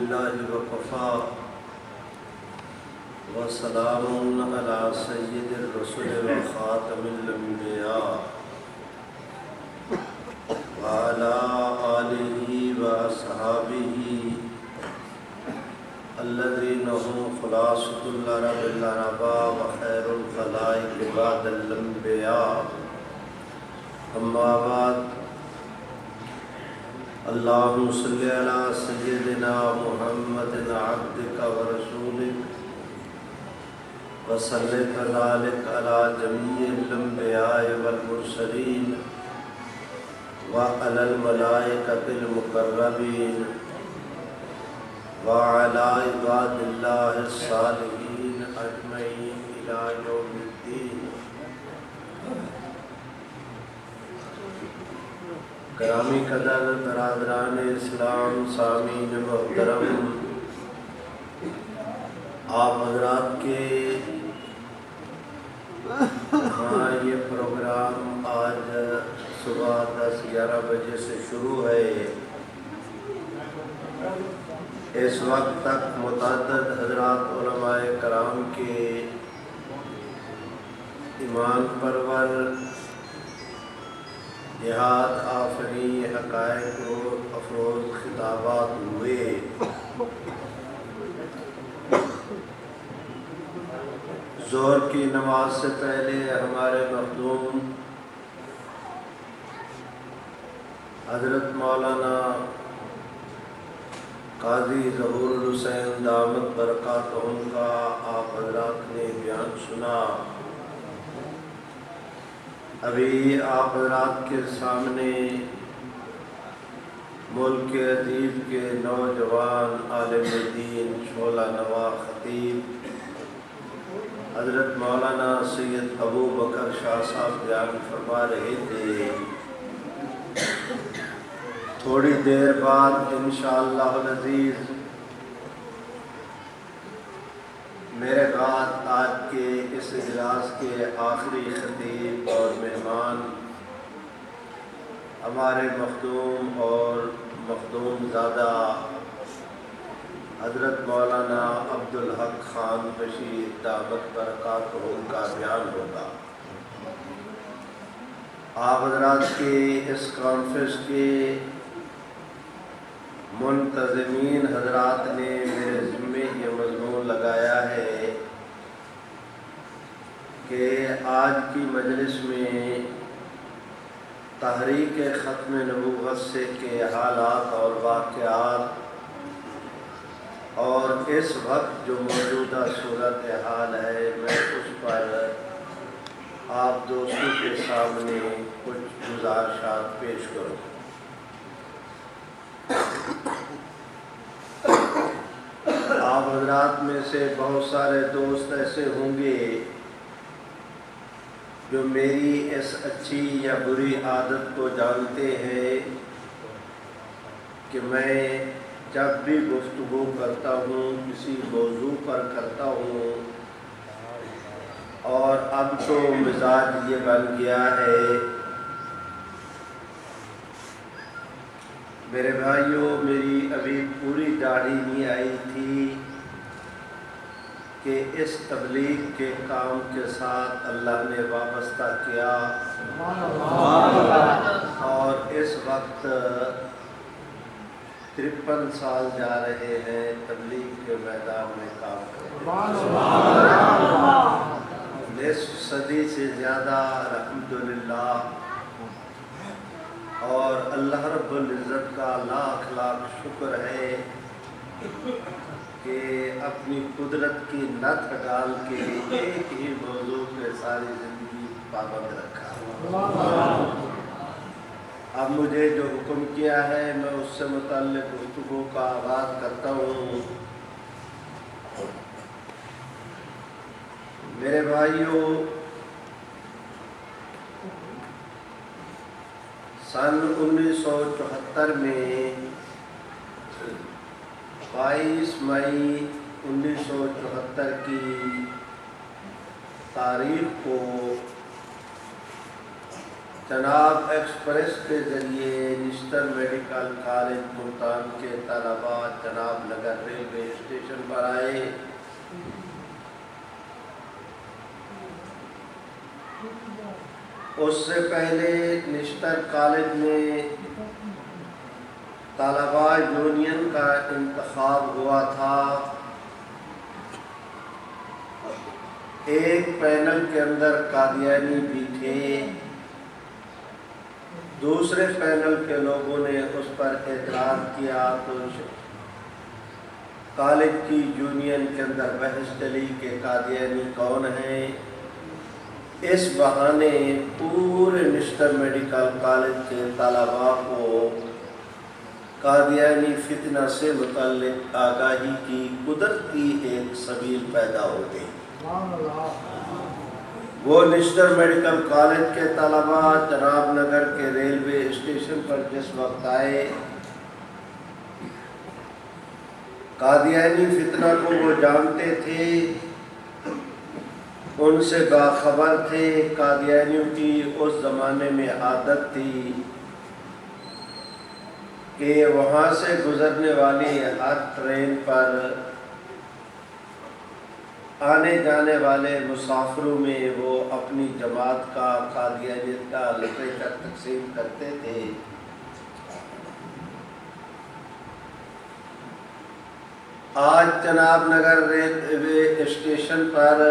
لله وكفى وسلام على سيد الرسل وخاتم الأنبياء وعلى آله وأصحابه الذين هم خلاصة العرب العرباء وخير الخلائق بعد الأنبياء. أما بعد، اللهم صل على سيدنا محمد عبدك ورسولك وسلم كذلك على جميع الأنبياء والمرسلين وعلى الملائكة المقربين وعلى عباد الله الصالحين أجمعين إلى يوم الدين. گرامی قدر برادران اسلام، سامعین محترم، آپ حضرات کے ہاں یہ پروگرام آج صبح 10-11 بجے سے شروع ہے. اس وقت تک متعدد حضرات علماء کرام کے ایمان پرور، جہاد آفری، حقائق و افروز خطابات ہوئے. ظہر کی نماز سے پہلے ہمارے مخدوم حضرت مولانا قاضی ظہور الحسین دامت برکاتہم کا آپ حضرات نے بیان سنا. ابھی آپ حضرات کے سامنے ملک عزیز کے نوجوان عالم دین، شعلہ نوا خطیب حضرت مولانا سید ابو بکر شاہ صاحب بیان فرما رہے تھے. تھوڑی دیر بعد انشاءاللہ العزیز میرے بعد آج کے اس اجلاس کے آخری خطیب اور مہمان ہمارے مخدوم اور مخدوم زادہ حضرت مولانا عبدالحق خان بشیر دامت برکاتہم کا بیان ہوگا. آپ حضرات کے اس کانفرنس کے منتظمین حضرات نے میرے ذمے یہ مضمون لگایا ہے کہ آج کی مجلس میں تحریک ختم نبوت سے کے حالات اور واقعات اور اس وقت جو موجودہ صورت حال ہے، میں اس پر آپ دوستوں کے سامنے کچھ گزارشات پیش کروں. آپ حضرات میں سے بہت سارے دوست ایسے ہوں گے جو میری اس اچھی یا بری عادت کو جانتے ہیں کہ میں جب بھی گفتگو کرتا ہوں کسی موضوع پر کرتا ہوں، اور اب تو مزاج یہ بن گیا ہے. میرے بھائیوں، میری ابھی پوری داڑھی نہیں آئی تھی کہ اس تبلیغ کے کام کے ساتھ اللہ نے وابستہ کیا، اور اس وقت 53 سال جا رہے ہیں تبلیغ کے میدان میں کام کرتے. نصف صدی سے زیادہ الحمدللہ، اور اللہ رب العزت کا لاکھ لاکھ شکر ہے کہ اپنی قدرت کی نت ڈال کے ایک ہی موضوع پہ ساری زندگی پابند رکھا. اب مجھے جو حکم کیا ہے میں اس سے متعلق گفتگو کا آغاز کرتا ہوں. میرے بھائیوں، سن 1974 میں 22 مئی 1974 کی تاریخ کو جناب ایکسپریس کے ذریعے نشتر میڈیکل کالج ملتان کے طلباء جناب نگر ریلوے اسٹیشن پر آئے۔ اس سے پہلے نشتر کالج میں طلباء یونین کا انتخاب ہوا تھا۔ ایک پینل کے اندر قادیانی بھی تھے، دوسرے پینل کے لوگوں نے اس پر اعتراض کیا تو کالج کی یونین کے اندر بحث چلی کہ قادیانی کون ہیں۔ اس بہانے پورے نشتر میڈیکل کالج کے طلباء کو قادیانی فتنہ سے متعلق آگاہی کی قدرتی ایک سبیل پیدا ہو گئی۔ وہ نشتر میڈیکل کالج کے طلباء جناب نگر کے ریلوے اسٹیشن پر جس وقت آئے، قادیانی فتنہ کو وہ جانتے تھے، ان سے باخبر تھے۔ قادیانیوں کی اس زمانے میں عادت تھی کہ وہاں سے گزرنے والی ہر ٹرین پر آنے جانے والے مسافروں میں وہ اپنی جماعت کا قادیانیت کا لٹریچر تقسیم کرتے تھے۔ آج جناب نگر ریلوے اسٹیشن پر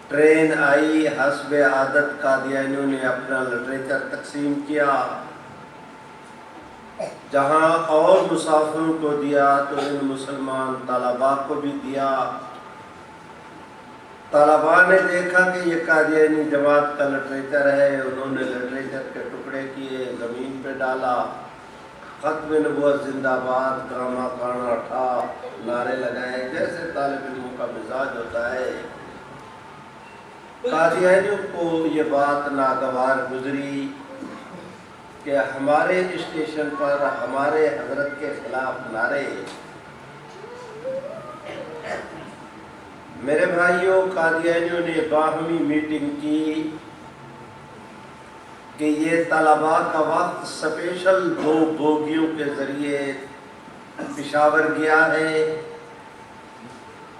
ٹرین آئی، حسب عادت قادیانیوں نے اپنا لٹریچر تقسیم کیا۔ جہاں اور مسافروں کو دیا تو ان مسلمان طلباء کو بھی دیا۔ طلباء نے دیکھا کہ یہ قادیانی جماعت کا لٹریچر ہے، انہوں نے لٹریچر کے ٹکڑے کیے، زمین پہ ڈالا، ختم نبوت زندہ باد، کاما کانا ٹھا نعرے لگائے، جیسے طالب علموں کا مزاج ہوتا ہے۔ قادیانیوں کو یہ بات ناگوار گزری کہ ہمارے اسٹیشن پر ہمارے حضرت کے خلاف نعرے۔ میرے بھائیوں، قادیانیوں نے باہمی میٹنگ کی کہ یہ طلباء کا وقت سپیشل 2 بوگیوں کے ذریعے پشاور گیا ہے،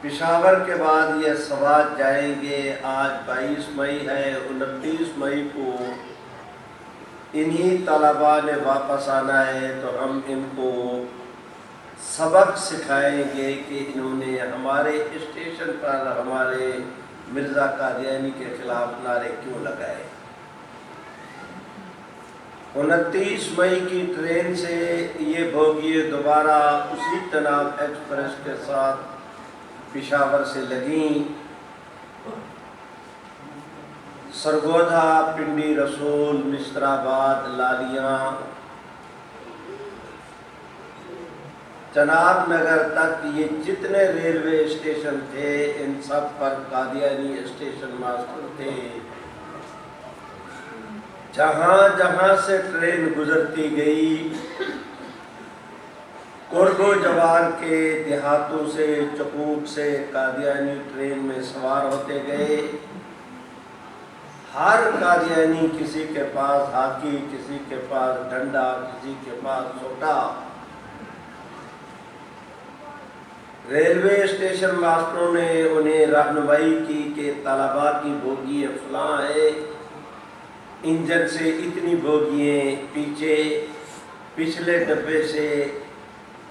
پشاور کے بعد یہ سوات جائیں گے۔ آج 22 مئی ہے، 29 مئی کو انہی طلباء نے واپس آنا ہے، تو ہم ان کو سبق سکھائیں گے کہ انہوں نے ہمارے اسٹیشن پر ہمارے مرزا قادیانی کے خلاف نعرے کیوں لگائے۔ 29 مئی کی ٹرین سے یہ بوگیے دوبارہ اسی جناب ایکسپریس کے ساتھ پشاور سے لگیں۔ سرگودا، پنڈی رسول، مصرآباد، لالیاں، جناب نگر تک یہ جتنے ریلوے اسٹیشن تھے ان سب پر قادیانی اسٹیشن ماسٹر تھے۔ جہاں جہاں سے ٹرین گزرتی گئی، قرب و جوار کے دیہاتوں سے، چکوک سے قادیانی ٹرین میں سوار ہوتے گئے۔ ہر قادیانی کسی کے پاس ہاکی، کسی کے پاس ڈنڈا، کسی کے پاس سوٹا۔ ریلوے اسٹیشن ماسٹروں نے انہیں رہنمائی کی کہ طلباء کی بوگی فلاں ہے، انجن سے اتنی بوگییں پیچھے، پچھلے ڈبے سے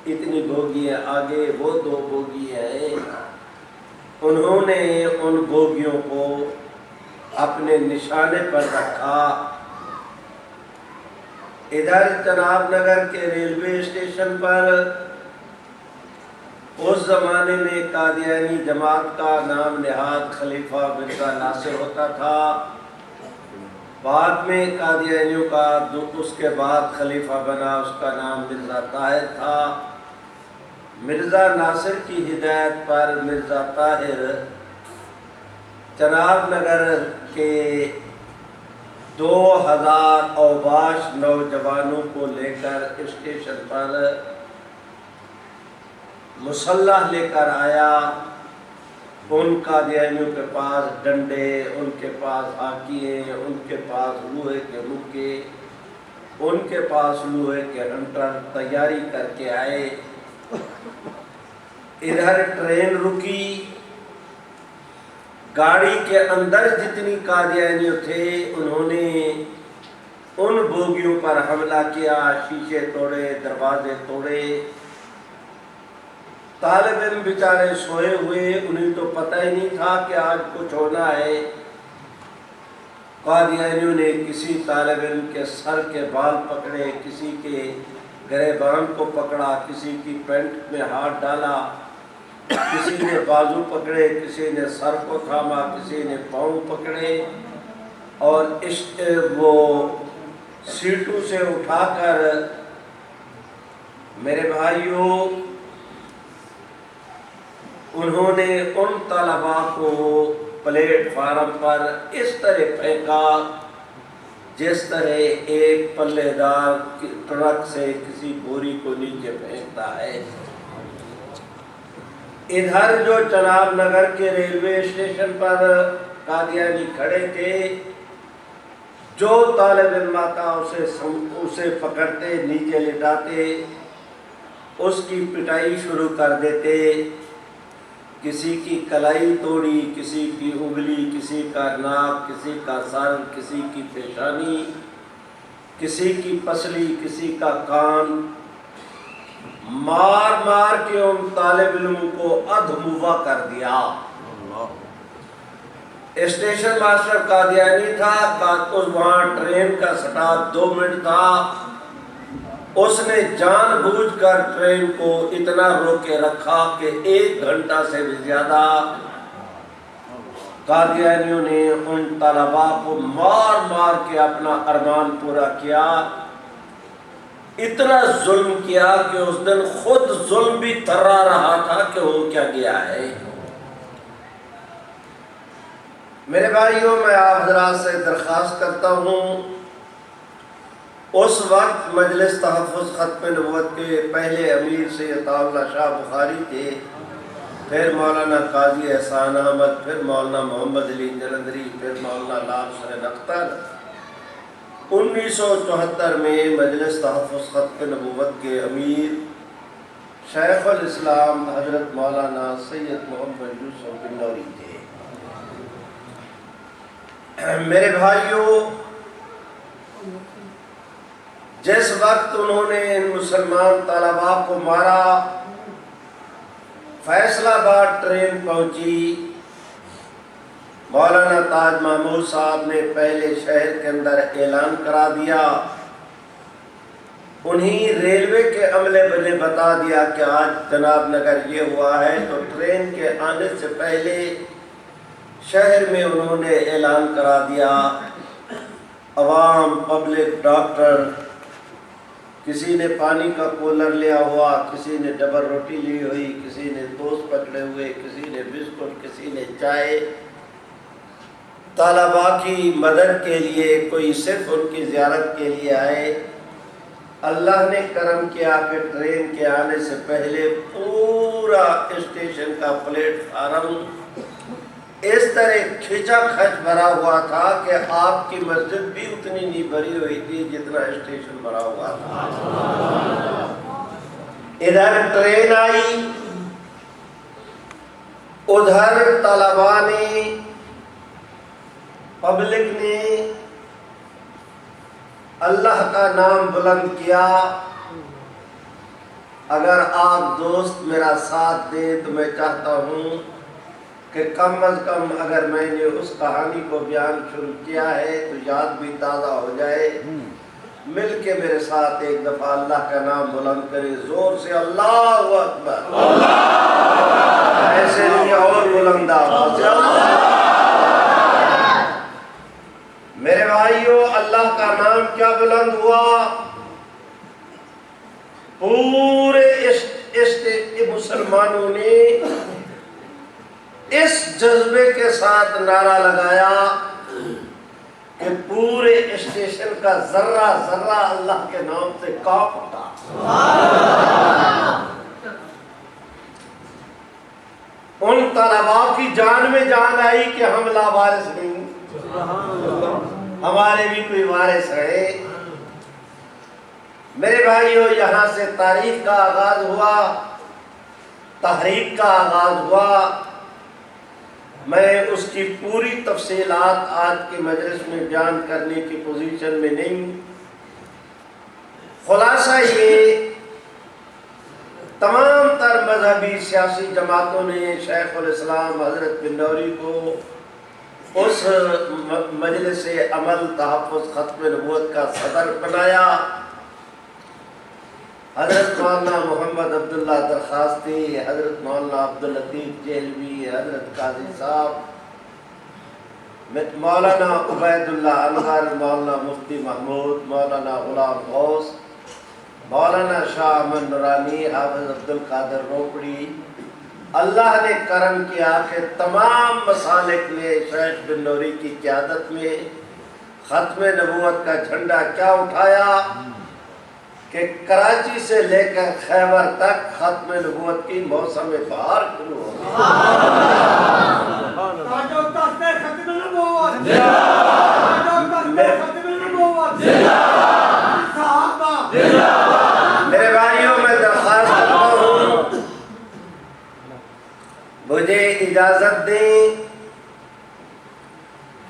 اتنی بوگیاں آگے، وہ 2 بوگیاں ہیں۔ انہوں نے ان بوگیوں کو اپنے نشانے پر رکھا۔ ادھر جناب نگر کے ریلوے اسٹیشن پر اس زمانے میں قادیانی جماعت کا نام نہاد خلیفہ مرزا ناصر ہوتا تھا۔ بعد میں قادیانیوں کا اس کے بعد خلیفہ بنا، اس کا نام مرزا طاہر تھا۔ مرزا ناصر کی ہدایت پر مرزا طاہر جناب نگر کے 2000 اوباش نوجوانوں کو لے کر اسٹیشن پر مسلح لے کر آیا۔ ان قادیانیوں کے پاس ڈنڈے، ان کے پاس ہاکییں، ان کے پاس لوہے کے مکے، ان کے پاس لوہے کے ہنٹر تیاری کر کے آئے۔ ادھر ٹرین رکی، گاڑی کے اندر جتنی قادیانیوں تھے انہوں نے ان بوگیوں پر حملہ کیا، شیشے توڑے، دروازے توڑے۔ طالب علم بیچارے سوئے ہوئے، انہیں تو پتہ ہی نہیں تھا کہ آج کچھ ہونا ہے۔ قادیانیوں نے کسی طالب علم کے سر کے بال پکڑے، کسی کے گریبان کو پکڑا، کسی کی پینٹ میں ہاتھ ڈالا، کسی نے بازو پکڑے، کسی نے سر کو تھاما، کسی نے پاؤں پکڑے، اور وہ سیٹوں سے اٹھا کر میرے بھائیوں انہوں نے ان طلباء کو پلیٹ فارم پر اس طرح پھینکا جس طرح ایک پلے دار ٹرک سے کسی بوری کو نیچے پھینکتا ہے۔ ادھر جو چناب نگر کے ریلوے اسٹیشن پر قادیانی کھڑے تھے، جو طالب علم آتا اسے پکڑتے، نیچے لٹاتے، اس کی پٹائی شروع کر دیتے، کسی کی کلائی توڑی، کسی کی انگلی، کسی کا ناک، کسی کا سر، کسی کی پیشانی، کسی کی پسلی، کسی کا کان، مار مار کے ان طالب علموں کو ادھموا کر دیا۔ اسٹیشن ماسٹر قادیانی تھا، وہاں ٹرین کا سٹاپ 2 منٹ تھا، اس نے جان بوجھ کر ٹرین کو اتنا روکے رکھا کہ 1 گھنٹہ سے بھی زیادہ قادیانیوں نے ان طلباء کو مار مار کے اپنا ارمان پورا کیا۔ اتنا ظلم کیا کہ اس دن خود ظلم بھی تھرا رہا تھا کہ ہو کیا گیا ہے۔ میرے بھائیوں، میں آپ حضرات سے درخواست کرتا ہوں، اس وقت مجلس تحفظ ختم نبوت کے پہلے امیر سید عطا اللہ شاہ بخاری تھے، پھر مولانا قاضی احسان احمد، پھر مولانا محمد علی جلندری، پھر مولانا لال حسین اختر۔ 1974 میں مجلس تحفظ ختم نبوت کے امیر شیخ الاسلام حضرت مولانا سید محمد یوسف بنوری تھے۔ میرے بھائیوں، جس وقت انہوں نے ان مسلمان طلباء کو مارا، فیصل آباد ٹرین پہنچی، مولانا تاج محمود صاحب نے پہلے شہر کے اندر اعلان کرا دیا، انہیں ریلوے کے عملے نے بتا دیا کہ آج جناب نگر یہ ہوا ہے، تو ٹرین کے آنے سے پہلے شہر میں انہوں نے اعلان کرا دیا۔ عوام، پبلک، ڈاکٹر، کسی نے پانی کا کولر لیا ہوا، کسی نے ڈبل روٹی لی ہوئی، کسی نے ٹوسٹ پکڑے ہوئے، کسی نے بسکٹ، کسی نے چائے، طلباء کی مدد کے لیے، کوئی صرف ان کی زیارت کے لیے آئے۔ اللہ نے کرم کیا کہ ٹرین کے آنے سے پہلے پورا اسٹیشن کا پلیٹ فارم اس طرح کھچا کھچ بھرا ہوا تھا کہ آپ کی مسجد بھی اتنی نہیں بھری ہوئی تھی جتنا اسٹیشن بھرا ہوا تھا۔ ادھر ٹرین آئی، ادھر طلباء نے، پبلک نے اللہ کا نام بلند کیا۔ اگر آپ دوست میرا ساتھ دیں تو میں چاہتا ہوں کہ کم از کم اگر میں نے اس کہانی کو بیان شروع کیا ہے تو یاد بھی تازہ ہو جائے۔ مل کے میرے ساتھ ایک دفعہ اللہ کا نام بلند کرے، زور سے اللہ اکبر، ایسے نہیں اور بلند آواز سے اللہ۔ میرے بھائیوں، اللہ کا نام کیا بلند ہوا؟ پورے مسلمانوں نے اس جذبے کے ساتھ نعرہ لگایا کہ پورے اسٹیشن کا ذرہ ذرہ اللہ کے نام سے کانپ اٹھا۔ ان طلباء کی جان میں جان آئی کہ ہم لاوارث نہیں، ہمارے بھی کوئی وارث ہے۔ میرے بھائیو، یہاں سے تاریخ کا آغاز ہوا، تحریک کا آغاز ہوا۔ میں اس کی پوری تفصیلات آج کے مجلس میں بیان کرنے کی پوزیشن میں نہیں۔ خلاصہ یہ، تمام تر مذہبی سیاسی جماعتوں نے شیخ الاسلام حضرت بن نوری کو اس مجلس عمل تحفظ ختم نبوت کا صدر بنایا۔ حضرت مولانا محمد عبداللہ درخواستی، حضرت مولانا عبداللطیف جہلوی، حضرت قاضی صاحب، مولانا عبید اللہ انور، مولانا مفتی محمود، مولانا غلام غوث، مولانا شاہ احمد نورانی، حافظ عبدالقادر روپڑی۔ اللہ نے کرم کیا کہ تمام مسالک نے شیخ بن نوری کی قیادت میں ختم نبوت کا جھنڈا کیا اٹھایا کہ کراچی سے لے کر خیبر تک ختم نبوت کی موسم بہار شروع ہو گئی۔ میرے بھائیوں، میں درخواست کرتا ہوں مجھے اجازت دیں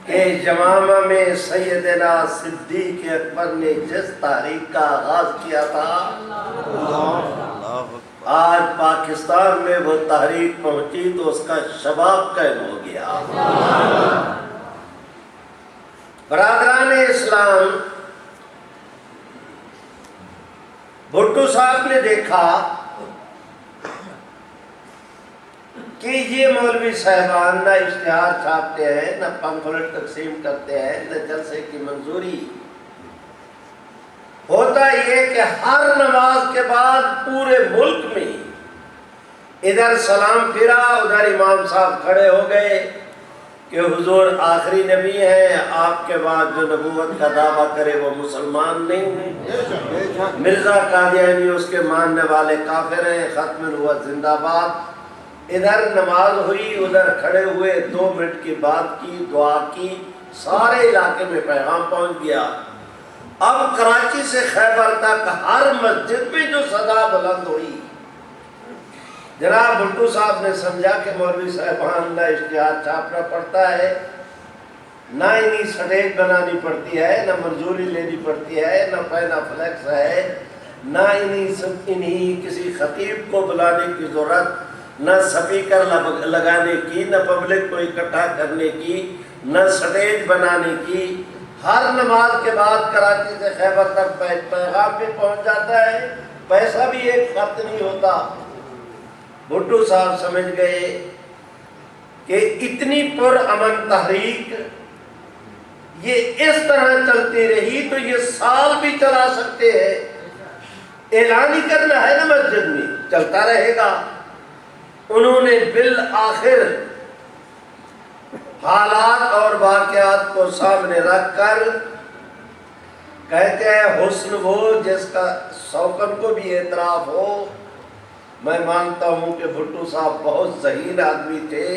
کہ یمامہ میں سیدنا صدیق اکبر نے جس تحریک کا آغاز کیا تھا، آج پاکستان میں وہ تحریک پہنچی تو اس کا شباب قائم ہو گیا۔ برادران اسلام، بھٹو صاحب نے دیکھا کہ یہ مولوی صاحبان نہ اشتہار چھاپتے ہیں، نہ پمفلٹ تقسیم کرتے ہیں، نہ جلسے کی منظوری۔ ہوتا یہ کہ ہر نماز کے بعد پورے ملک میں ادھر سلام پھرا، ادھر امام صاحب کھڑے ہو گئے کہ حضور آخری نبی ہیں، آپ کے بعد جو نبوت کا دعویٰ کرے وہ مسلمان نہیں، مرزا قادیانی اس کے ماننے والے کافر ہیں، ختم نبوت زندہ باد۔ ادھر نماز ہوئی، ادھر کھڑے ہوئے، 2 منٹ کی بات کی، دعا کی، سارے علاقے میں پیغام پہنچ گیا۔ اب کراچی سے خیبر تک ہر مسجد میں جو صدا بلند ہوئی، جناب بھٹو صاحب نے سمجھا کہ مولوی صاحبان نہ اشتہار چھاپنا پڑتا ہے، نہ انہیں سٹیج بنانی پڑتی ہے، نہ منظوری لینی پڑتی ہے، نہ پینا فلیکس ہے، نہ انہیں کسی خطیب کو بلانے کی ضرورت، نہ سپیکر لگانے کی، نہ پبلک کو اکٹھا کرنے کی، نہ سٹیج بنانے کی۔ ہر نماز کے بعد کراچی سے خیبر تک پیغام بھی پہنچ جاتا ہے، پیسہ بھی ایک خرچ نہیں ہوتا۔ بھٹو صاحب سمجھ گئے کہ اتنی پرامن تحریک یہ اس طرح چلتی رہی تو یہ سال بھی چلا سکتے ہیں، اعلان ہی کرنا ہے نا مسجد میں، چلتا رہے گا۔ انہوں نے بالآخر حالات اور واقعات کو سامنے رکھ کر کہتے ہیں حسن وہ جس کا شوکن کو بھی اعتراف ہو۔ میں مانتا ہوں کہ بھٹو صاحب بہت ذہین آدمی تھے،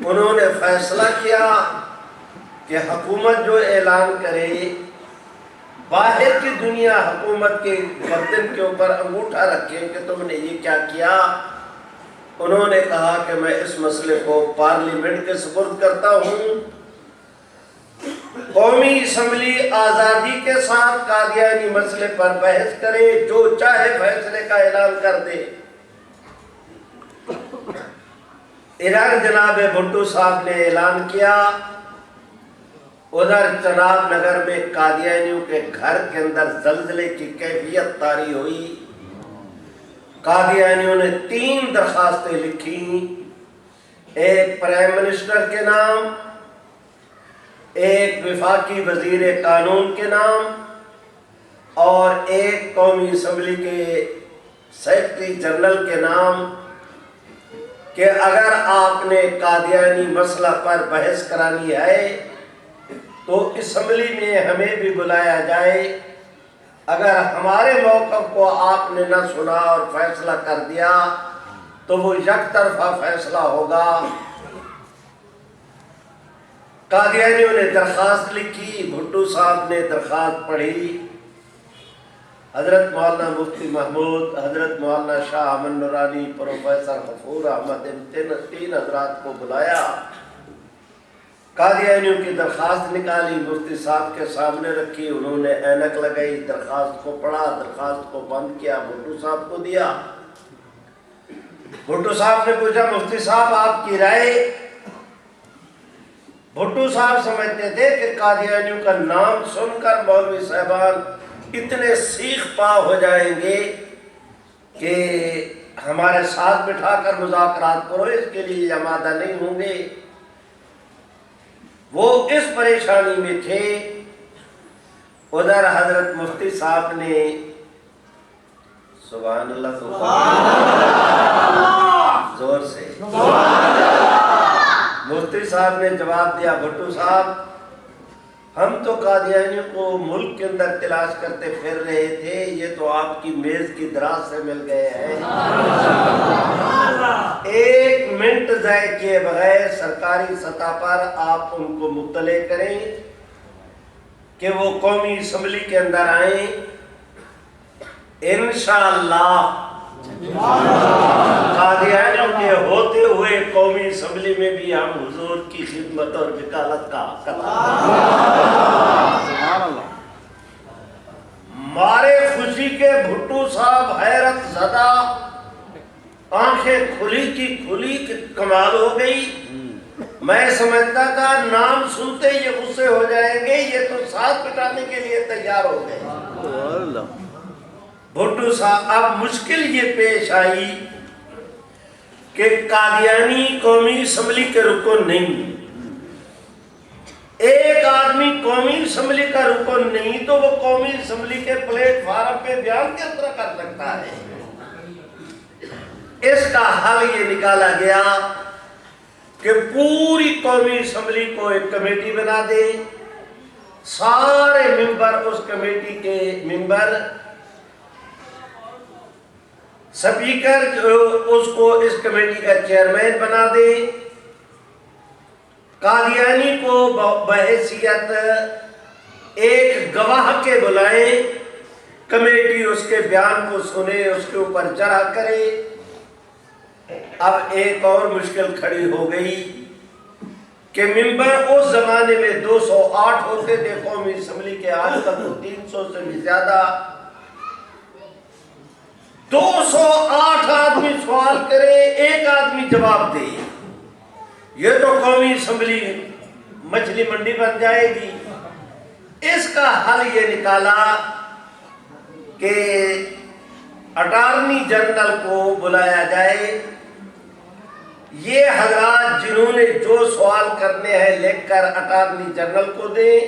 انہوں نے فیصلہ کیا کہ حکومت جو اعلان کرے، باہر کی دنیا حکومت کے گردن کے اوپر انگوٹھا رکھے کہ تم نے یہ کیا کیا۔ انہوں نے کہا کہ میں اس مسئلے کو پارلیمنٹ کے سپرد کرتا ہوں، قومی اسمبلی آزادی کے ساتھ قادیانی مسئلے پر بحث کرے، جو چاہے فیصلے کا اعلان کر دے۔ ادھر جناب بھٹو صاحب نے اعلان کیا، ادھر چناب نگر میں قادیانیوں کے گھر کے اندر زلزلے کی کیفیت طاری ہوئی۔ قادیانیوں نے 3 درخواستیں لکھی، ایک پرائم منسٹر کے نام، ایک وفاقی وزیر قانون کے نام، اور ایک قومی اسمبلی کے سیکرٹری جنرل کے نام، کہ اگر آپ نے قادیانی مسئلہ پر بحث کرانی ہے تو اسمبلی میں ہمیں بھی بلایا جائے، اگر ہمارے موقف کو آپ نے نہ سنا اور فیصلہ کر دیا تو وہ یک طرفہ فیصلہ ہوگا، قادیانیوں نے درخواست لکھی، بھٹو صاحب نے درخواست پڑھی، حضرت مولانا مفتی محمود، حضرت مولانا شاہ امن نورانی، پروفیسر غفور احمد، تین حضرات کو بلایا، قادیانیوں کی درخواست نکالی، مفتی صاحب کے سامنے رکھی، انہوں نے اینک لگائی، درخواست کو پڑھا، درخواست کو بند کیا، بھٹو صاحب کو دیا۔ بھٹو صاحب نے پوچھا مفتی صاحب آپ کی رائے؟ بھٹو صاحب سمجھتے تھے کہ قادیانیوں کا نام سن کر مولوی صاحبان اتنے سیخ پا ہو جائیں گے کہ ہمارے ساتھ بٹھا کر مذاکرات کرو، اس کے لیے آمادہ نہیں ہوں گے۔ وہ اس پریشانی میں تھے۔ ادھر حضرت مفتی صاحب نے سبحان اللہ زور سے مفتی صاحب نے جواب دیا، بھٹو صاحب ہم تو قادیانیوں کو ملک کے اندر تلاش کرتے پھر رہے تھے، یہ تو آپ کی میز کی دراز سے مل گئے ہیں۔ ایک منٹ ضائع کیے بغیر سرکاری سطح پر آپ ان کو مطلع کریں کہ وہ قومی اسمبلی کے اندر آئیں، انشاءاللہ قادیانیوں کے ہوتے ہوئے قومی اسمبلی میں بھی ہم حضور کی خدمت اور وکالت کا حق مارے خوشی کے بھٹو صاحب حیرت زدہ، آنکھیں کھلی کی کھلی کہ کمال ہو گئی۔ میں سمجھتا تھا نام سنتے یہ غصے ہو جائیں گے، یہ تو ساتھ بٹانے کے لیے تیار ہو گئے۔ بھٹو صاحب اب مشکل یہ پیش آئی کہ قادیانی قومی اسمبلی کے رکن نہیں، ایک آدمی قومی اسمبلی کا رکن نہیں تو وہ قومی اسمبلی کے پلیٹ فارم پہ بیان کس طرح کر سکتا ہے؟ اس کا حل یہ نکالا گیا کہ پوری قومی اسمبلی کو ایک کمیٹی بنا دے، سارے ممبر اس کمیٹی کے ممبر، سپیکر اس کو اس کمیٹی کا چیئرمین بنا دے، قادیانی کو بحیثیت ایک گواہ کے بلائیں، کمیٹی اس کے بیان کو سنے، اس کے اوپر جرح کرے۔ اب ایک اور مشکل کھڑی ہو گئی کہ ممبر اس زمانے میں 208 ہوتے تھے قومی اسمبلی کے، آج تک 300 سے بھی زیادہ۔ 208 آدمی سوال کرے، ایک آدمی جواب دے، یہ تو قومی اسمبلی مچھلی منڈی بن جائے گی۔ اس کا حل یہ نکالا کہ اٹارنی جنرل کو بلایا جائے، یہ حضرات جنہوں نے جو سوال کرنے ہیں لکھ کر اٹارنی جنرل کو دیں،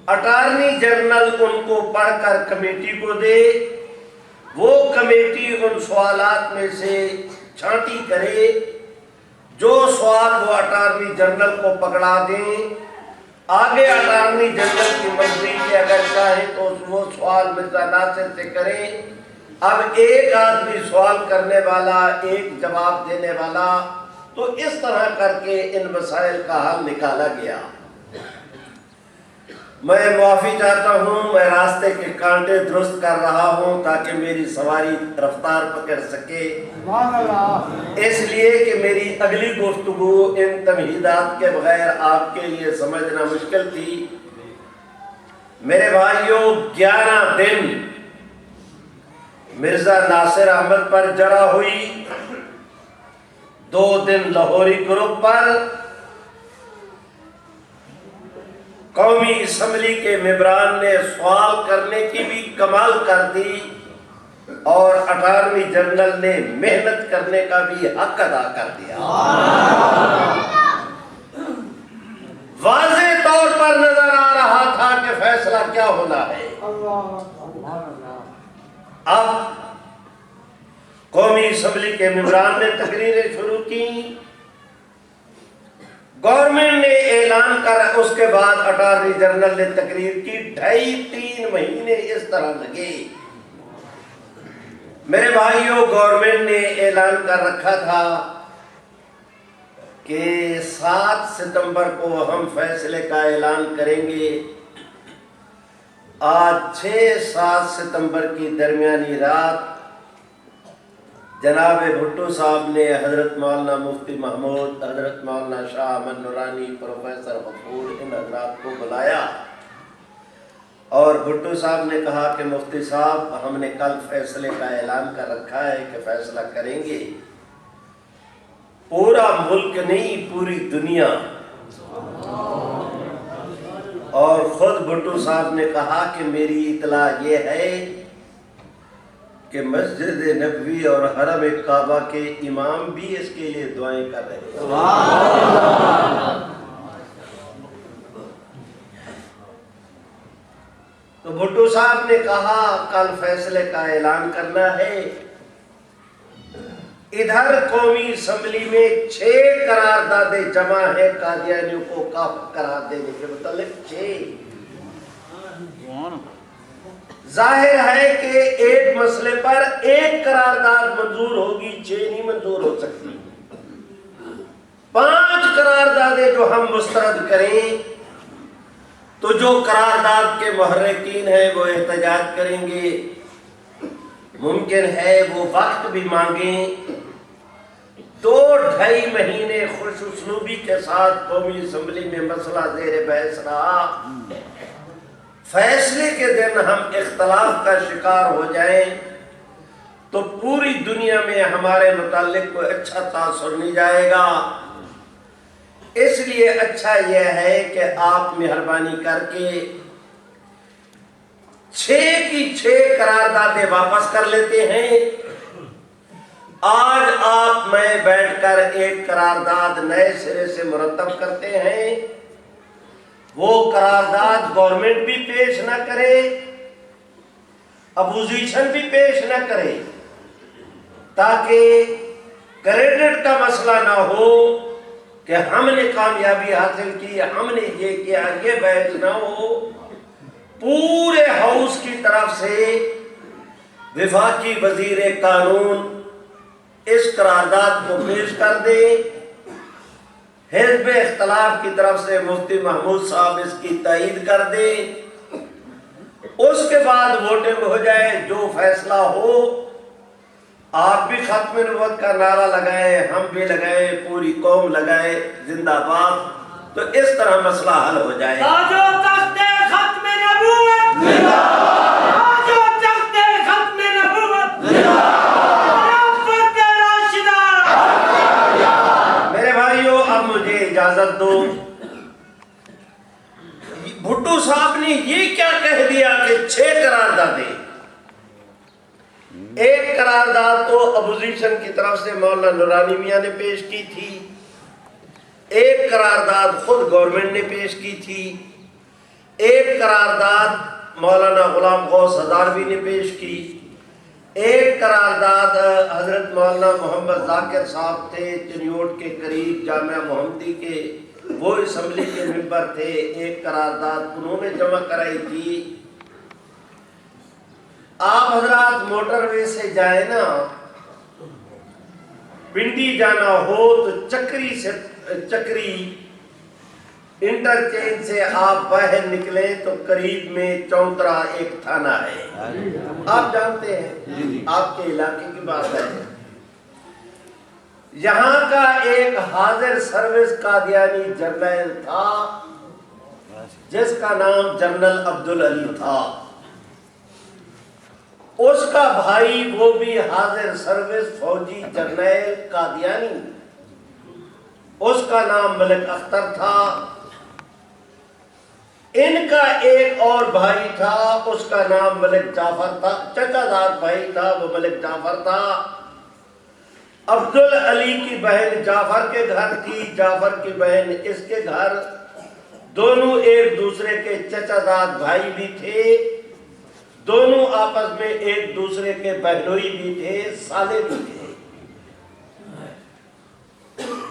اٹارنی جنرل ان کو پڑھ کر کمیٹی کو دے، وہ کمیٹی ان سوالات میں سے چھانٹی کرے، جو سوال وہ اٹارنی جنرل کو پکڑا دیں، آگے اٹارنی جنرل کی مرضی کے اگر چاہیں تو وہ سوال مرزا ناصر سے کریں۔ اب ایک آدمی سوال کرنے والا، ایک جواب دینے والا، تو اس طرح کر کے ان مسائل کا حل نکالا گیا۔ میں معافی چاہتا ہوں، میں راستے کے کانٹے درست کر رہا ہوں تاکہ میری سواری رفتار پکڑ سکے، اس لیے کہ میری اگلی گفتگو ان تمہیدات کے بغیر آپ کے لیے سمجھنا مشکل تھی۔ میرے بھائیوں، 11 دن مرزا ناصر احمد پر جرح ہوئی، 2 دن لاہوری گروپ پر، قومی اسمبلی کے ممبران نے سوال کرنے کی بھی کمال کر دی اور اٹارنی جنرل نے محنت کرنے کا بھی حق ادا کر دیا۔ واضح طور پر نظر آ رہا تھا کہ فیصلہ کیا ہونا ہے۔ اب قومی اسمبلی کے ممبران نے تقریریں شروع کی، گورنمنٹ نے اعلان کر، اس کے بعد اٹارنی جنرل نے تقریر کی، 2.5-3 مہینے اس طرح لگے۔ میرے بھائیوں، گورنمنٹ نے اعلان کر رکھا تھا کہ 7 ستمبر کو ہم فیصلے کا اعلان کریں گے۔ آج 6-7 ستمبر کی درمیانی رات جناب بھٹو صاحب نے حضرت مولانا مفتی محمود، حضرت مولانا شاہ احمد نورانی، پروفیسر غفور، ان حضرات کو بلایا اور بھٹو صاحب نے کہا کہ مفتی صاحب ہم نے کل فیصلے کا اعلان کر رکھا ہے کہ فیصلہ کریں گے، پورا ملک نہیں پوری دنیا۔ اور خود بھٹو صاحب نے کہا کہ میری اطلاع یہ ہے کہ مسجد نبوی اور حرم کعبہ کے امام بھی اس کے لیے دعائیں کر رہے ہیں۔ تو بھٹو صاحب نے کہا کل فیصلے کا اعلان کرنا ہے۔ ادھر قومی اسمبلی میں 6 قراردادیں جمع ہیں قادیانیوں کو کافر قرار دینے کے متعلق 6۔ ظاہر ہے کہ ایک مسئلے پر 1 قرارداد منظور ہوگی، 6 نہیں منظور ہو سکتی۔ 5 قراردادیں جو ہم مسترد کریں تو جو قرارداد کے محرکین ہیں وہ احتجاج کریں گے، ممکن ہے وہ وقت بھی مانگیں۔ 2-2.5 مہینے خوش اسلوبی کے ساتھ قومی اسمبلی میں مسئلہ زیر بحث رہا، فیصلے کے دن ہم اختلاف کا شکار ہو جائیں تو پوری دنیا میں ہمارے متعلق کوئی اچھا تاثر نہیں جائے گا۔ اس لیے اچھا یہ ہے کہ آپ مہربانی کر کے 6 کی 6 قراردادیں واپس کر لیتے ہیں۔ آج آپ میں بیٹھ کر ایک قرارداد نئے سرے سے مرتب کرتے ہیں۔ وہ قرارداد گورنمنٹ بھی پیش نہ کرے، اپوزیشن بھی پیش نہ کرے، تاکہ کریڈٹ کا مسئلہ نہ ہو کہ ہم نے کامیابی حاصل کی، ہم نے یہ کیا، یہ بحث نہ ہو۔ پورے ہاؤس کی طرف سے وفاقی وزیر قانون اس قرارداد کو پیش کر دے، حزب اختلاف کی طرف سے مفتی محمود صاحب اس کی تائید کر دے، اس کے بعد ووٹنگ ہو جائے، جو فیصلہ ہو۔ آپ بھی ختم نبوت کا نعرہ لگائے، ہم بھی لگائے، پوری قوم لگائے زندہ باد، تو اس طرح مسئلہ حل ہو جائے۔ تاجو تخت ختم نبوت زندہ باد، تاجو تخت ختم نبوت زندہ باد، خلافت راشدہ۔ میرے بھائیوں اب مجھے اجازت دو، بھٹو صاحب نے یہ کیا کہہ دیا کہ 6 قراردادیں، ایک قرارداد تو اپوزیشن کی طرف سے مولانا نورانی میاں نے پیش کی تھی، ایک قرارداد خود گورنمنٹ نے پیش کی تھی، ایک قرارداد مولانا غلام غوث ہزاروی نے پیش کی، ایک قرارداد حضرت مولانا محمد ذاکر صاحب تھے چنیوٹ کے قریب جامعہ محمدی کے، وہ اسمبلی کے ممبر تھے، ایک قرارداد انہوں نے جمع کرائی تھی۔ آپ حضرات موٹر وے سے جائیں نا، پنڈی جانا ہو تو چکری انٹرچینج سے آپ باہر نکلیں تو قریب میں چونترا ایک تھانہ ہے، آپ جانتے ہیں، آپ کے علاقے کی بات ہے۔ یہاں کا ایک حاضر سروس قادیانی جرنیل تھا جس کا نام جنرل عبدالعلی تھا، اس کا بھائی وہ بھی حاضر سروس فوجی جرنیل قادیانی، اس کا نام ملک اختر تھا۔ ان کا ایک اور بھائی تھا، اس کا نام ملک جعفر تھا، چچا زاد بھائی تھا، وہ ملک جعفر تھا۔ عبدالعلی کی بہن جعفر کے گھر تھی، جعفر کی بہن اس کے گھر، دونوں ایک دوسرے کے چچا زاد بھائی بھی تھے، دونوں آپس میں ایک دوسرے کے بہنوئی بھی تھے، سالے بھی تھے۔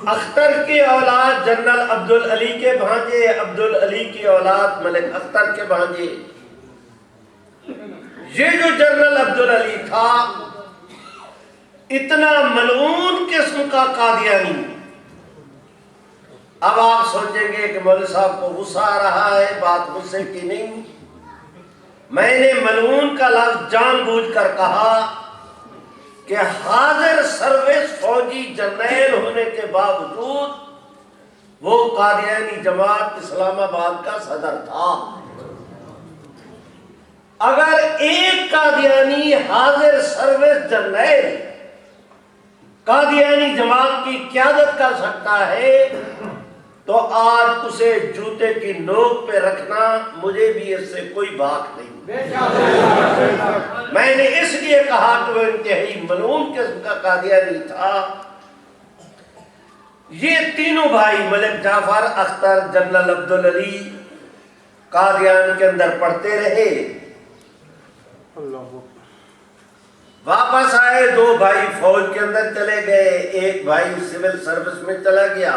اختر کی اولاد جنرل عبدالعلی کے بھانجے، عبدالعلی کی اولاد ملک اختر کے بھانجے۔ یہ جو جنرل عبدالعلی تھا اتنا ملعون قسم کا قادیانی، اب آپ سوچیں گے کہ مولوی صاحب کو غصہ آ رہا ہے، بات غصے کی نہیں، میں نے ملعون کا لفظ جان بوجھ کر کہا کہ حاضر سروس فوجی جرنیل ہونے کے باوجود وہ قادیانی جماعت اسلام آباد کا صدر تھا۔ اگر ایک قادیانی حاضر سروس جرنیل قادیانی جماعت کی قیادت کر سکتا ہے تو آج اسے جوتے کی نوک پہ رکھنا مجھے بھی اس سے کوئی بات نہیں۔ میں نے اس لیے کہا کہ وہ انتہائی ملعون قسم کا قادیانی تھا۔ یہ تینوں بھائی ملک جعفر، اختر، جنرل عبدالعلی قادیان کے اندر پڑھتے رہے، واپس آئے، دو بھائی فوج کے اندر چلے گئے، ایک بھائی سول سروس میں چلا گیا۔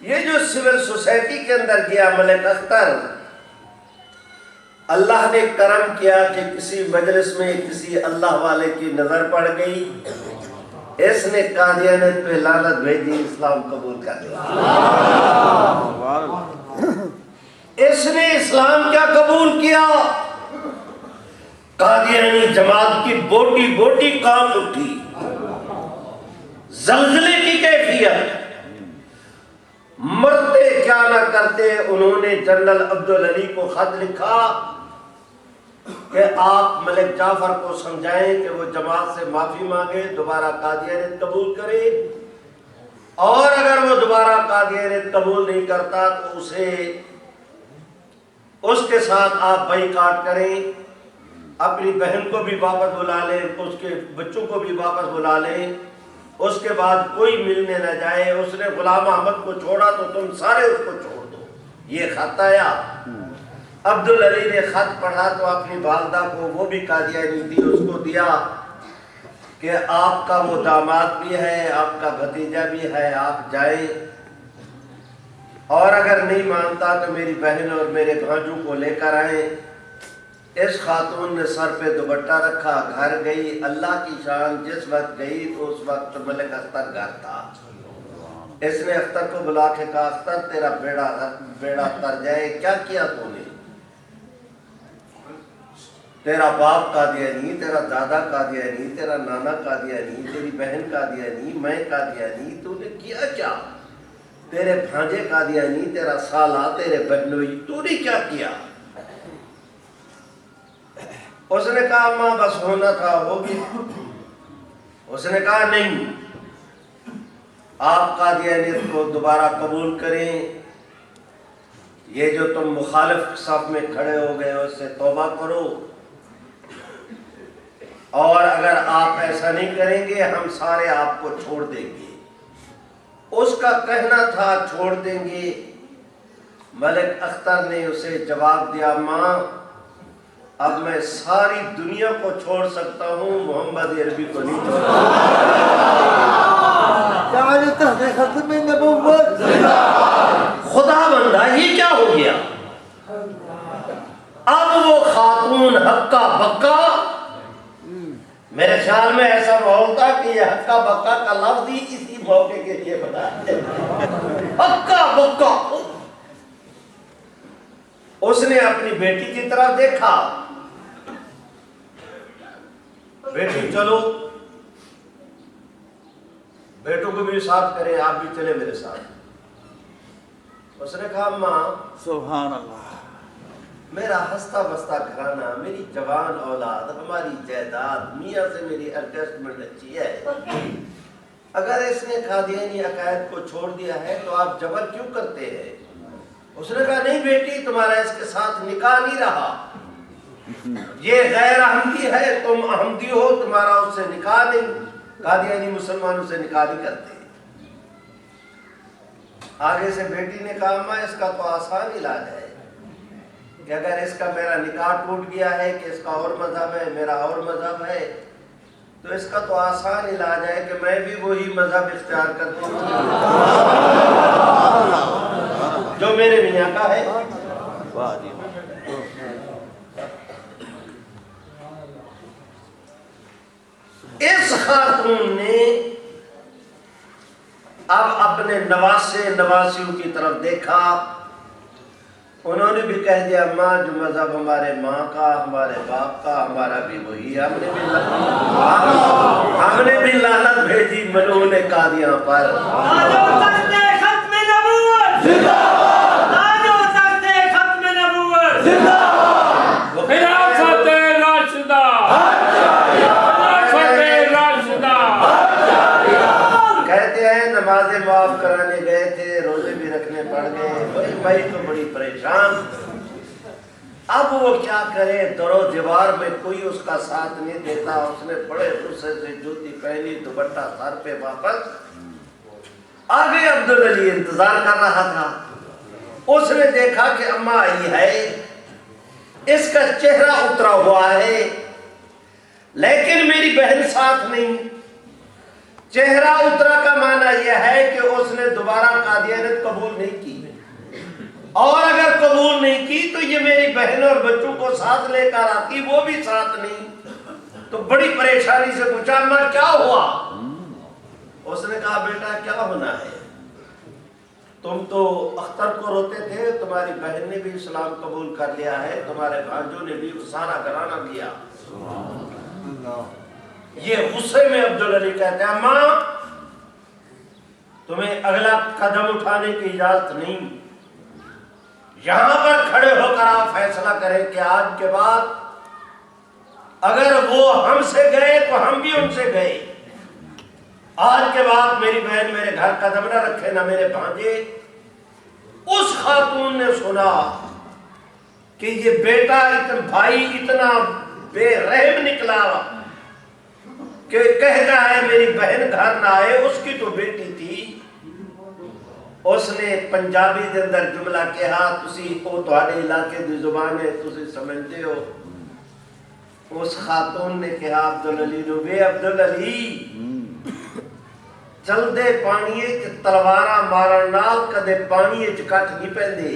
یہ جو سول سوسائٹی کے اندر گیا ملک اختر، اللہ نے کرم کیا کہ کسی مجلس میں کسی اللہ والے کی نظر پڑ گئی، اس نے قادیانیت پہ لعنت بھیجی، اسلام قبول کر لیا۔ اس نے اسلام کیا قبول کیا؟ قادیانی جماعت کی بوٹی بوٹی کام اٹھی، زلزلے کی کیفیت، مرتے کیا نہ کرتے۔ انہوں نے جنرل عبدالعلی کو خط لکھا کہ آپ ملک جعفر کو سمجھائیں کہ وہ جماعت سے معافی مانگے، دوبارہ قادیانیت قبول کرے، اور اگر وہ دوبارہ قادیانیت قبول نہیں کرتا تو اس کے ساتھ آپ بائیکاٹ کریں، اپنی بہن کو بھی واپس بلا لیں، اس کے بچوں کو بھی واپس بلا لیں، اس کے بعد کوئی ملنے نہ جائے۔ اس نے غلام احمد کو چھوڑا تو تم سارے اس کو چھوڑ دو۔ یہ خط آیا، عبدالعلی نے خط پڑھا تو اپنی والدہ کو، وہ بھی قادیانی تھی، اس کو دیا کہ آپ کا وہ داماد بھی ہے، آپ کا بھتیجا بھی ہے، آپ جائیں، اور اگر نہیں مانتا تو میری بہن اور میرے بھانجوں کو لے کر آئیں۔ اس خاتون نے سر پہ دوپٹہ رکھا، گھر گئی۔ اللہ کی شان، جس وقت گئی تو اس وقت ملک اختر گھر تھا۔ اس نے اختر کو بلا کے کہا، اختر تیرا بیڑا تر جائے، کیا کیا تو نے؟ تیرا باپ قادیانی، تیرا دادا قادیانی، تیرا نانا قادیانی، تیری بہن قادیانی، میں قادیانی، تو نے کیا کیا؟ تیرے بھانجے قادیانی، تیرا سالہ، تیرے بہنوئی، تو نے کیا کیا؟ اس نے کہا اماں بس ہونا تھا ہو گیا۔ اس نے کہا نہیں، آپ قادیانیت کو دوبارہ قبول کریں، یہ جو تم مخالف صف میں کھڑے ہو گئے ہو اس سے توبہ کرو، اور اگر آپ ایسا نہیں کریں گے ہم سارے آپ کو چھوڑ دیں گے۔ اس کا کہنا تھا چھوڑ دیں گے۔ ملک اختر نے اسے جواب دیا، ماں اب میں ساری دنیا کو چھوڑ سکتا ہوں، محمد عربی کو نہیں چھوڑ سکتا۔ خدا بندہ یہ کیا ہو گیا؟ اب وہ خاتون ہکا بکا، میرے خیال میں ایسا ماحول تھا کہ یہ ہکا بکا کا لفظ ہی اسی موقع کے لیے بنا ہے، ہکا بکا۔ اس نے اپنی بیٹی کی طرف دیکھا، بیٹی چلو، بیٹوں کو بھی ساتھ کریں، آپ بھی چلے میرے ساتھ۔ اس نے کہا ماں سبحان اللہ، میرا ہنستا بستا گھرانہ، میری جوان اولاد، ہماری جائیداد، میاں سے میری ایڈجسٹمنٹ اچھی ہے، اگر اس نے قادیانی عقائد کو چھوڑ دیا ہے تو آپ جبر کیوں کرتے ہیں؟ اس نے کہا نہیں بیٹی، تمہارا اس کے ساتھ نکاح نہیں رہا، یہ غیر احمدی ہے، تم احمدی ہو، تمہارا اس سے نکاح نہیں، قادیانی مسلمانوں سے نکاح نہیں کرتے۔ آگے سے بیٹی نے کہا ماں اس کا تو آسان علاج ہے کہ اگر اس کا میرا نکاح ٹوٹ گیا ہے کہ اس کا اور مذہب ہے میرا اور مذہب ہے، تو اس کا تو آسان علاج ہے کہ میں بھی وہی مذہب اختیار کرتا ہوں جو میرے میاں کا ہے۔ اس خاتون نے اب اپنے نواسے نواسیوں کی طرف دیکھا، انہوں نے بھی کہہ دیا ماں جو مذہب ہمارے ماں کا، ہمارے باپ کا، ہمارا بھی وہی ہے، ہم نے بھی لعنت بھیجی ملعون قادیاں پر۔ آجو تخت ختم نبوت زندہ باد، آجو تخت ختم نبوت زندہ باد، خلافت راشدہ، خلافت راشدہ۔ کہتے ہیں نمازیں معاف کرانے گئے تھے، روزے بھی رکھنے پڑ گئے، بھائی تو بڑی پریشان۔ اب وہ کیا کرے، در و دیوار میں کوئی اس کا ساتھ نہیں دیتا۔ اس نے بڑے غصے سے جوتی پہنی، دوپٹہ سر پہ واپس آگے۔ عبدالعلی انتظار کر رہا تھا، اس نے دیکھا کہ اماں آئی ہے، اس کا چہرہ اترا ہوا ہے، لیکن میری بہن ساتھ نہیں۔ چہرہ اترا کا معنی یہ ہے کہ اس نے دوبارہ قادیانیت قبول نہیں کی، اور اگر قبول نہیں کی تو یہ میری بہن اور بچوں کو ساتھ لے کر آتی، وہ بھی ساتھ نہیں۔ تو بڑی پریشانی سے پوچھا اماں کیا ہوا؟ اس نے کہا بیٹا کیا ہونا ہے، تم تو اختر کو روتے تھے، تمہاری بہن نے بھی اسلام قبول کر لیا ہے، تمہارے بھانجوں نے بھی سارا گھرانہ دیا۔ یہ غصے میں عبدالعلی کہتے ہیں اماں تمہیں اگلا قدم اٹھانے کی اجازت نہیں، یہاں پر کھڑے ہو کر آپ فیصلہ کریں کہ آج کے بعد اگر وہ ہم سے گئے تو ہم بھی ان سے گئے۔ آج کے بعد میری بہن میرے گھر قدم نہ رکھے، نہ میرے بھانجے۔ اس خاتون نے سنا کہ یہ بیٹا بھائی اتنا بے رحم نکلا کہ کہتا ہے میری بہن گھر نہ آئے، اس کی تو بیٹی تھی۔ اس نے پنجابی دے اندر جملہ کہا، تسی او تہاڈے علاقے دی زبان ہے، تسی سمجھتے ہو۔ اس خاتون نے کہا عبدالعلی نو، وے عبدالعلی چل دے پانیے چ تلواراں مارن نال کدے پانیے چ کٹ نہیں پیندے۔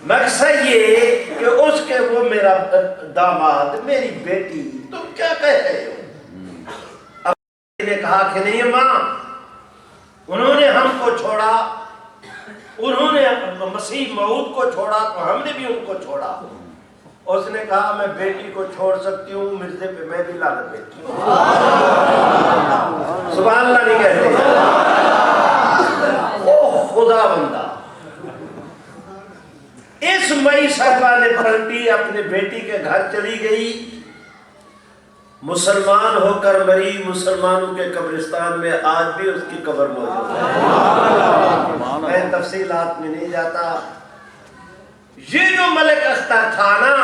مقصد یہ کہ اس کے وہ میرا داماد، میری بیٹی، تم کیا کہہ رہے ہو؟ اب نے کہا کہ نہیں ماں، انہوں نے ہم کو چھوڑا، انہوں نے مسیح موعود کو چھوڑا تو ہم نے بھی ان کو چھوڑا۔ اس نے کہا میں بیٹی کو چھوڑ سکتی ہوں، مرزے پہ میں بھی لعنت بھیجتی ہوں۔ سبحان اللہ نہیں کہتے؟ اوہ خدا بندہ۔ اس مئی صاحبہ نے پلٹی، اپنے بیٹی کے گھر چلی گئی، مسلمان ہو کر مری، مسلمانوں کے قبرستان میں آج بھی اس کی قبر موجود ہے۔ میں تفصیلات میں نہیں جاتا۔ یہ جو ملک اختر تھا نا،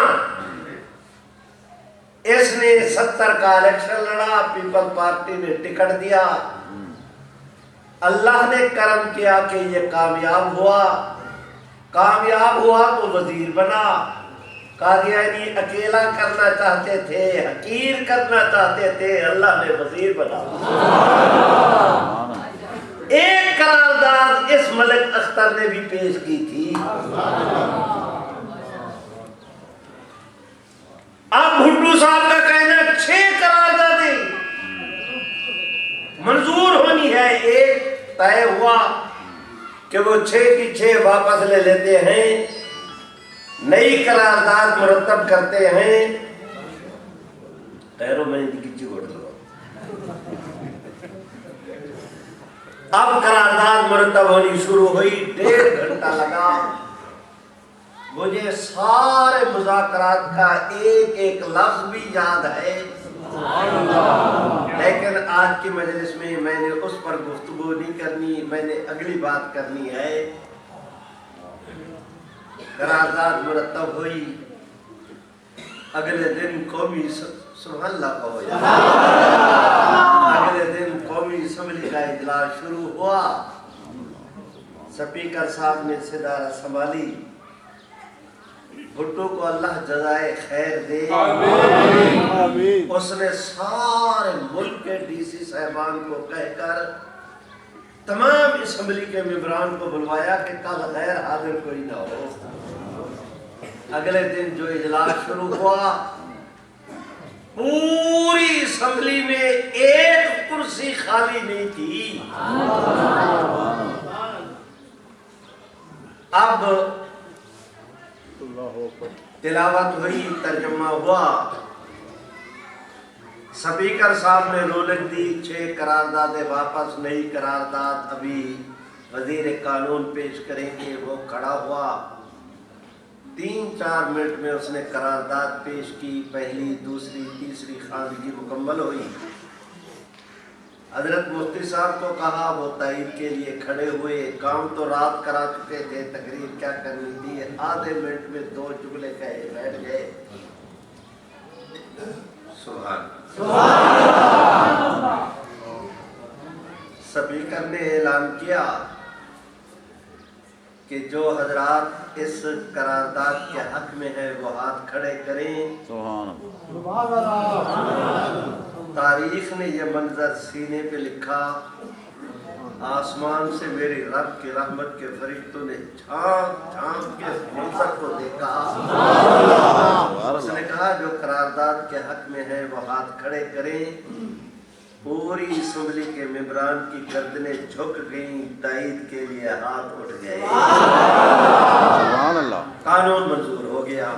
اس نے 70 کا الیکشن لڑا، پیپل پارٹی نے ٹکٹ دیا، اللہ نے کرم کیا کہ یہ کامیاب ہوا تو وزیر بنا۔ قادیانی اکیلا کرنا چاہتے تھے، حقیر کرنا چاہتے تھے، اللہ نے وزیر بنا۔ ایک قرارداد اس ملک اختر نے بھی پیش کی تھی۔ اب بھٹو صاحب کا کہنا 6 قراردادیں منظور ہونی ہے، ایک طے ہوا کہ وہ 6 کی 6 واپس لے لیتے ہیں، نئی قرارداد مرتب کرتے ہیں۔ خیرو میں نے کچھ گوڑ لگا۔ اب قرارداد مرتب ہونی شروع ہوئی، 1.5 گھنٹہ لگا۔ مجھے سارے مذاکرات کا ایک ایک لفظ بھی یاد ہے، لیکن آج کی مجلس میں میں نے اس پر گفتگو نہیں کرنی، میں نے اگلی بات کرنی ہے۔ قرارداد مرتب ہوئی، اگلے دن قومی سبحان اللہ کہو یا اگلے دن قومی اسمبلی کا اجلاس شروع ہوا۔ سپیکر صاحب نے صدارت سنبھالی۔ بھٹو کو اللہ جزائے خیر دے، اس نے سارے ملک کے ڈی سی صاحبان کو کہہ کر تمام اسمبلی کے ممبران کو بلوایا کہ کل غیر حاضر کوئی نہ ہو۔ اگلے دن جو اجلاس شروع ہوا، پوری اسمبلی میں ایک کرسی خالی نہیں تھی. اب تلاوت ہوئی, ترجمہ ہوا, سپیکر صاحب نے رولنگ دی, 6 قراردادیں واپس, نئی قرارداد ابھی وزیر قانون پیش کریں گے. وہ کھڑا ہوا, 3-4 منٹ میں اس نے قرارداد پیش کی. پہلی, دوسری, تیسری خواندگی مکمل ہوئی. حضرت مفتی صاحب کو کہا, وہ تائید کے لیے کھڑے ہوئے. کام تو رات کرا چکے تھے, تقریر کیا کرنی تھی, آدھے منٹ میں 2 جملے کہے بیٹھ گئے. سبحان اللہ. سپیکر نے اعلان کیا کہ جو حضرات اس قرارداد کے حق میں ہیں وہ ہاتھ کھڑے کریں. سبحان اللہ. تاریخ نے یہ منظر سینے پہ لکھا. آسمان سے میری رب کی رحمت کے فرشتوں نے جھانک جھانک کے منظر کو دیکھا. اس نے کہا جو قرارداد کے حق میں ہیں وہ ہاتھ کھڑے کریں. پوری اسمبلی کے ممبران کی گردنیں جھک گئیں, تائید کے لیے ہاتھ اٹھ گئے. سبحان اللہ. قانون منظور ہو گیا.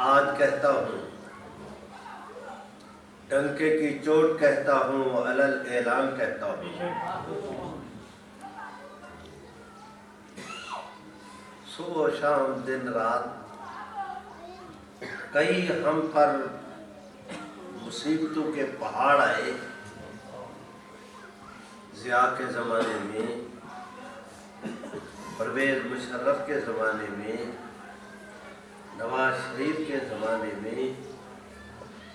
آج کہتا ہوں, ڈنکے کی چوٹ کہتا ہوں, علل اعلان کہتا ہوں, صبح و شام دن رات کئی ہم پر مصیبتوں کے پہاڑ آئے. ضیاء کے زمانے میں, پرویز مشرف کے زمانے میں, نواز شریف کے زمانے میں,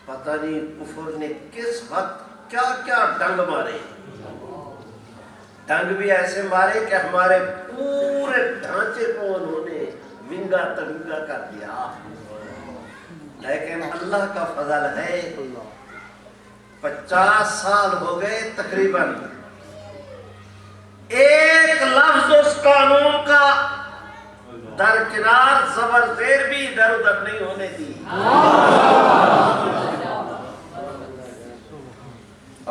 پتہ نہیں کفر نے کس وقت کیا کیا ڈنگ مارے. ڈنگ بھی ایسے مارے کہ ہمارے پورے ڈھانچے کو انہوں نے ونگا تنگا کر دیا. لیکن اللہ کا فضل ہے, 50 سال ہو گئے تقریباً, ایک لفظ اس قانون کا درکنار زبر زیر بھی ادھر ادھر نہیں ہونے دی.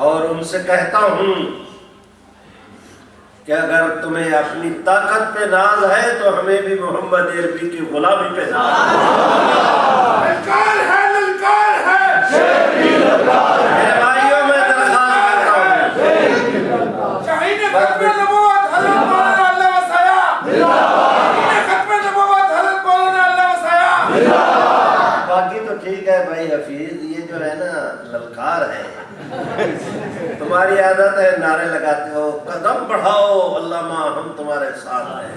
اور ان سے کہتا ہوں کہ اگر تمہیں اپنی طاقت پہ ناز ہے تو ہمیں بھی محمد عربی کی غلامی پہ ناز ہے. للکار ہے. میرے بھائیوں میں درخواست کرتا ہوں, شاہین ختم نبوت حضرت مولانا اللہ وسعہ. شاہین ختم نبوت حضرت مولانا اللہ وسعہ. باقی تو ٹھیک ہے بھائی حفیظ, یہ جو ہے نا للکار ہے. تمہاری عادت ہے نعرے لگاتے ہو, قدم بڑھاؤ علامہ ہم تمہارے ساتھ ہیں.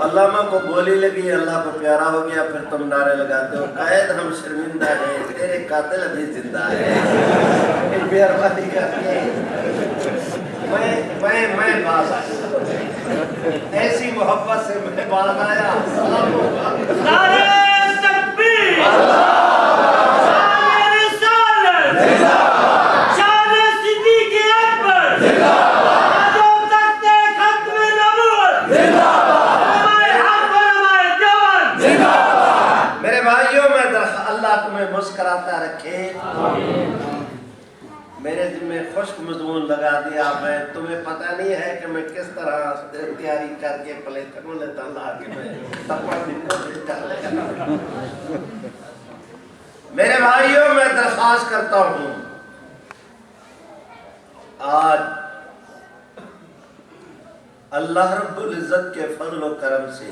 علامہ کو گولی لگی, اللہ کو پیارا ہو گیا, پھر تم نعرے لگاتے ہو قائد ہم شرمندہ ہیں, تیرے قاتل ابھی زندہ ہے. مہربانی کر کے میں باز آیا, ایسی محبت سے میں باز آیا. نعرہ تکبیر, مسکراتا رکھے. میرے دل میں خشک مضمون لگا دیا. میں تمہیں پتہ نہیں ہے کہ میں کس طرح تیاری کر کے پلے تھکوں لیتا لا کے میں تقوی دن کو دل کر لے. میرے بھائیوں میں درخواست کرتا ہوں, آج اللہ رب العزت کے فضل و کرم سے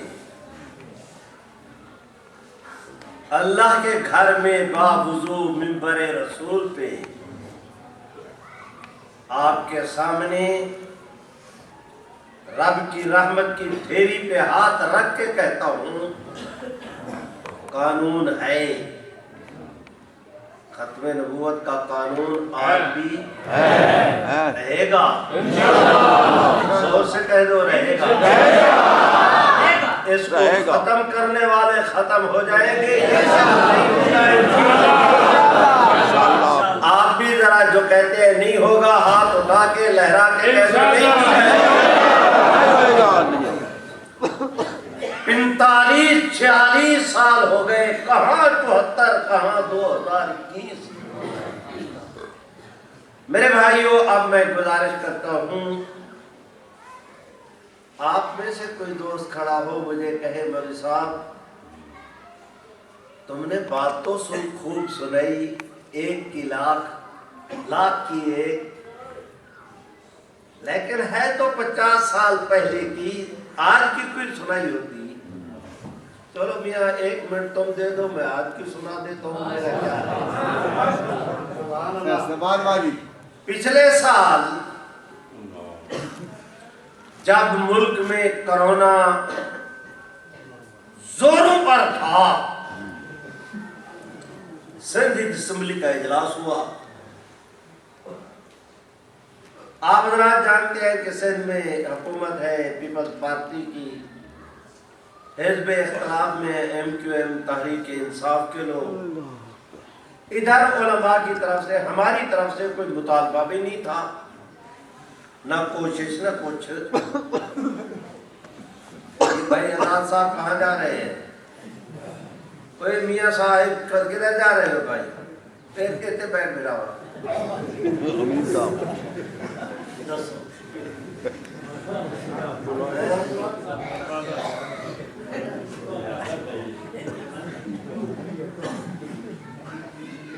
اللہ کے گھر میں باوضو منبر رسول پہ آپ کے سامنے رب کی رحمت کی ڈھیری پہ ہاتھ رکھ کے کہتا ہوں, قانون ہے, ختم نبوت کا قانون آج بھی رہے گا. زور سے کہہ دو, رہے گا. اس کو ختم کرنے والے ختم ہو جائیں گے, آپ بھی ذرا جو کہتے ہیں نہیں ہوگا ہاتھ اٹھا کے لہرا کے کہتے ہیں. 45-46 سال ہو گئے, کہاں 74, کہاں 2021. میرے بھائیوں اب میں گزارش کرتا ہوں آپ میں سے کوئی دوست کھڑا ہو مجھے کہے مولوی صاحب تم نے بات تو خوب سنائی 1 کی لاکھ کی 1 لیکن ہے تو 50 سال پہلے کی آج کی کوئی سنائی ہوتی چلو میاں 1 منٹ تم دے دو میں آج کی سنا دیتا ہوں میرا کیا ہے پچھلے سال جب ملک میں کرونا زوروں پر تھا سندھ اسمبلی کا اجلاس ہوا آپ حضرات جانتے ہیں کہ سندھ میں حکومت ہے پیپلز پارٹی کی حزب اختلاف میں MQM تحریک انصاف کے لوگ ادھر علماء کی طرف سے ہماری طرف سے کوئی مطالبہ بھی نہیں تھا نہ کوشش نہ کچھ بھائی اناد صاحب کہاں جا رہے ہیں کوئی میاں صاحب کدھر جا رہے ہو بھائی پھر کہتے بیٹھ میرا امین صاحب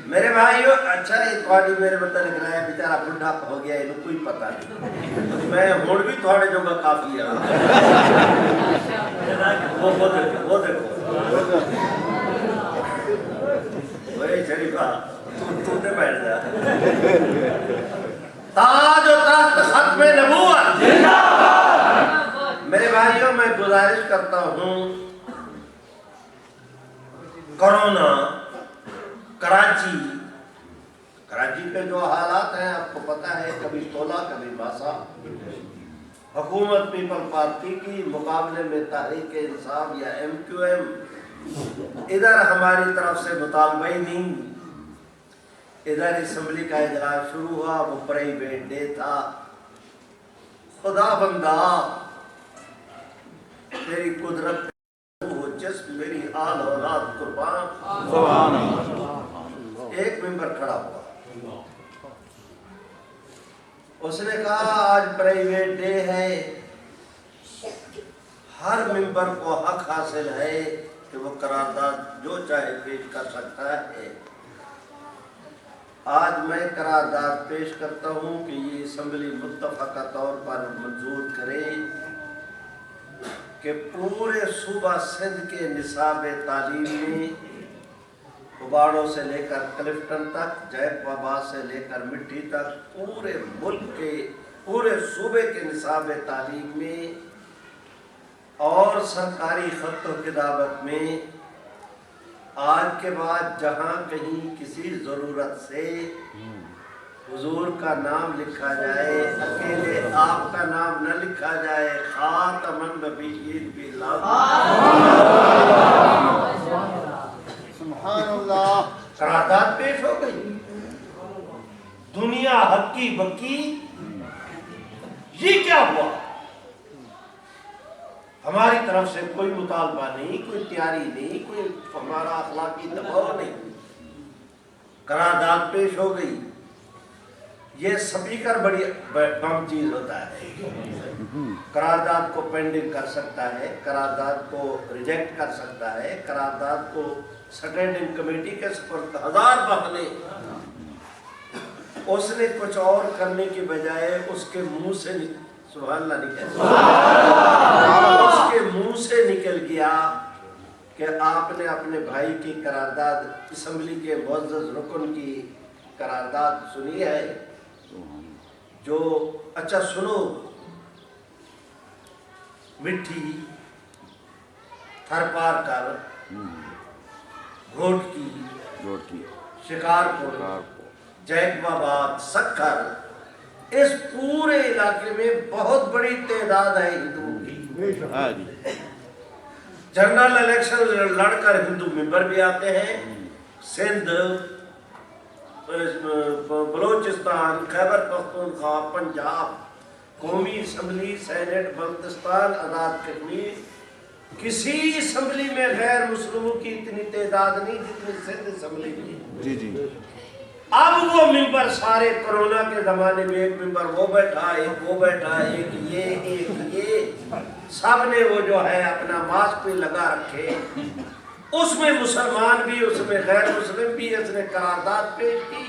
میرے بھائیو اچھا ایک میرے متعلق رہا ہے بیچارہ بڑھا ہو گیا انہوں کوئی پتہ نہیں میں ہون بھی تھوڑے جو کا کافی ہے وہ دیکھو وہی شریفہ تو نے بیٹھ جا تاج و تخت ختم نبوت میرے بھائیوں میں گزارش کرتا ہوں کرونا کراچی کے جو حالات ہیں آپ کو پتہ ہے کبھی تولا کبھی باسا حکومت پیپل پارٹی کی مقابلے میں تحریک انصاف یا MQM ادھر ہماری طرف سے مطالبہ ہی نہیں ادھر اسمبلی کا اجلاس شروع ہوا وہ پرائیویٹ ڈے تھا خدا بندہ تیری قدرت جسم میری آل اولاد قربان سبحان اللہ ایک ممبر کھڑا ہوا اس نے کہا آج پرائیویٹ ڈے ہے ہر ممبر کو حق حاصل ہے کہ وہ قرارداد جو چاہے پیش کر سکتا ہے آج میں قرارداد پیش کرتا ہوں کہ یہ اسمبلی متفقہ طور پر منظور کرے کہ پورے صوبہ سندھ کے نصاب تعلیم میں کباڑوں سے لے کر کلفٹن تک جیک بابا سے لے کر مٹھی تک پورے ملک کے پورے صوبے کے نصاب تعلیم میں اور سرکاری خط و کتابت میں آج کے بعد جہاں کہیں کسی ضرورت سے حضور کا نام لکھا جائے اکیلے آپ کا نام نہ لکھا جائے خاتم النبیین سبحان اللہ قرارداد پیش ہو گئی دنیا ہکی بکی یہ کیا ہوا ہماری طرف سے کوئی مطالبہ نہیں کوئی تیاری نہیں کوئی ہمارا اخلاقی دباؤ نہیں قرارداد پیش ہو گئی یہ سپیکر بڑی بم چیز ہوتا ہے قرارداد کو پینڈنگ کر سکتا ہے قرارداد کو ریجیکٹ کر سکتا ہے قرارداد کو سٹینڈنگ کمیٹی کے سپرد 1000 بہانے اس نے کچھ اور کرنے کی بجائے اس کے منہ سے سبحان اللہ نہیں کہتے اس کے منہ سے نکل گیا کہ آپ نے اپنے بھائی کی قرارداد اسمبلی کے معزز رکن کی قرارداد سنی ہے جو اچھا سنو مٹھی تھر پار کر گھوٹ کی شکارپور جیک باباد سکھر اس پورے علاقے میں بہت بڑی تعداد ہے ہندوؤں کی جنرل الیکشن لڑ کر ہندو ممبر بھی آتے ہیں سندھ بلوچستان خیبر پختونخوا پنجاب قومی اسمبلی سینٹ بلتستان آزاد کشمیر کسی اسمبلی میں غیر مسلموں کی اتنی تعداد نہیں جتنی سندھ اسمبلی میں جی اب وہ ممبر سارے کرونا کے زمانے میں ایک ممبر وہ بیٹھا, ایک وہ بیٹھا, ایک یہ سب نے وہ جو ہے اپنا ماسک پہ لگا رکھے. اس میں مسلمان بھی, اس میں غیر مسلم بھی. اس نے قرارداد پیش کی.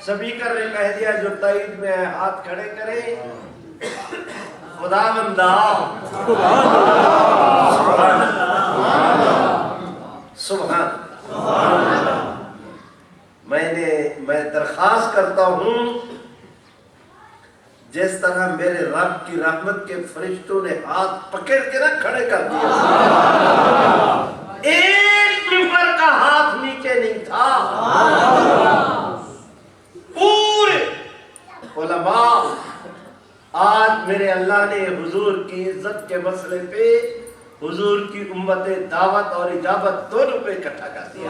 سپیکر نے کہہ دیا جو تائید میں ہے ہاتھ کھڑے کرے. خدا بندہ سبحان. میں درخواست کرتا ہوں جس طرح میرے رب کی رحمت کے فرشتوں نے ہاتھ پکڑ کے نہ کھڑے کر دیا, ایک ممبر کا ہاتھ نیچے نہیں تھا. پورے علماء آج میرے اللہ نے حضور کی عزت کے مسئلے پہ حضور کی امت دعوت اور اجابت دونوں پہ اکٹھا کر دیا.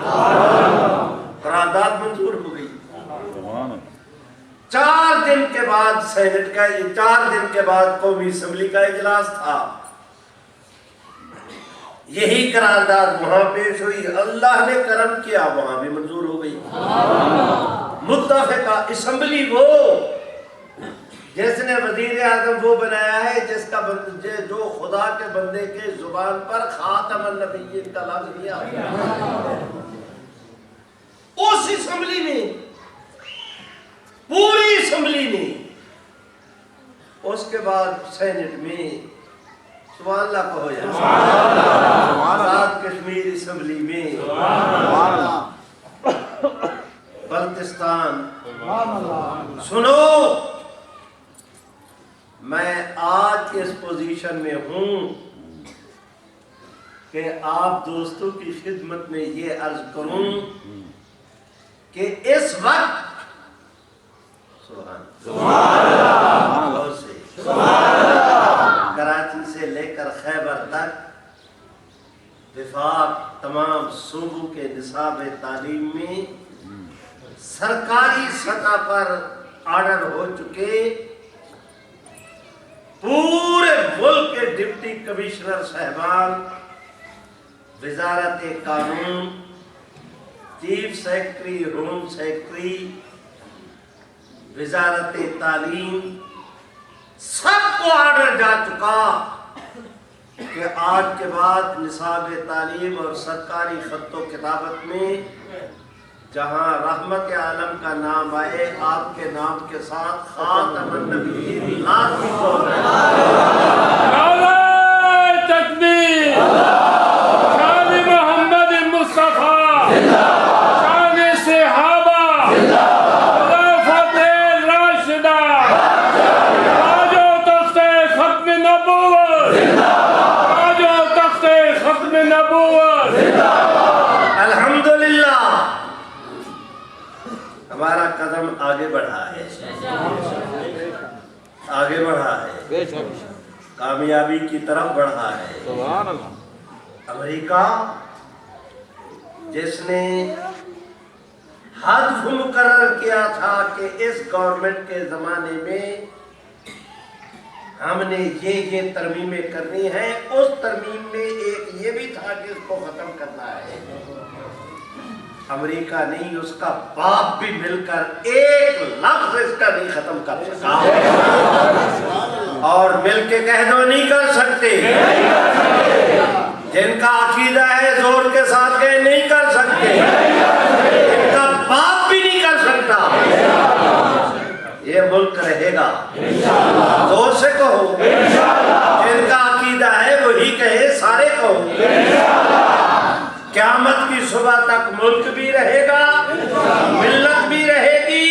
قرارداد منظور ہو گئی. 4 دن کے بعد سینٹ کا 4 دن کے بعد قومی اسمبلی کا اجلاس تھا. یہی قرارداد وہاں پیش ہوئی. اللہ نے کرم کیا, وہاں بھی منظور ہو گئی. متفقہ اسمبلی وہ جس نے وزیر اعظم وہ بنایا ہے جس کا جو خدا کے بندے کے زبان پر خاتم النبیین کا لفظ لیا. اس اسمبلی میں, پوری اسمبلی میں, اس کے بعد سینٹ میں, سبحان اللہ کہو یا آزاد کشمیر اسمبلی میں, بلتستان. سنو, میں آج اس پوزیشن میں ہوں کہ آپ دوستوں کی خدمت میں یہ عرض کروں کہ اس وقت کراچی سے لے کر خیبر تک وفاق تمام صوبوں کے نصاب تعلیم میں سرکاری سطح پر آرڈر ہو چکے. پورے ملک کے ڈپٹی کمشنر صاحبان, وزارت قانون, چیف سیکرٹری, ہوم سیکرٹری, وزارت تعلیم, سب کو آرڈر جا چکا کہ آج کے بعد نصاب تعلیم اور سرکاری خط و کتابت میں جہاں رحمت عالم کا نام آئے آپ کے نام کے ساتھ خاتم النبیین لازمی ہو. نعرہ تکبیر, شان محمد مصطفیٰ, شان صحابہ, خلافت راشدہ, تاج و تخت ختم نبوت, تاج و تخت ختم نبوت. الحمدللہ ہمارا قدم آگے بڑھا ہے, آگے بڑھا ہے, کامیابی کی طرف بڑھا ہے. امریکہ جس نے ہدف مقرر کیا تھا کہ اس گورنمنٹ کے زمانے میں ہم نے یہ ترمیمیں کرنی ہیں, اس ترمیم میں ایک یہ بھی تھا کہ اس کو ختم کرنا ہے. امریکہ نہیں, اس کا باپ بھی مل کر ایک لفظ اس کا نہیں ختم کر سکا, اور مل کے کہہ دو نہیں کر سکتے. جن کا عقیدہ ہے زور کے ساتھ کہ نہیں کر سکتے, ان کا باپ بھی نہیں کر سکتا. یہ ملک رہے گا, زور سے کہو. جن کا عقیدہ ہے وہی کہے, سارے کہو. قیامت کی صبح تک ملک بھی رہے گا, ملت بھی رہے گی,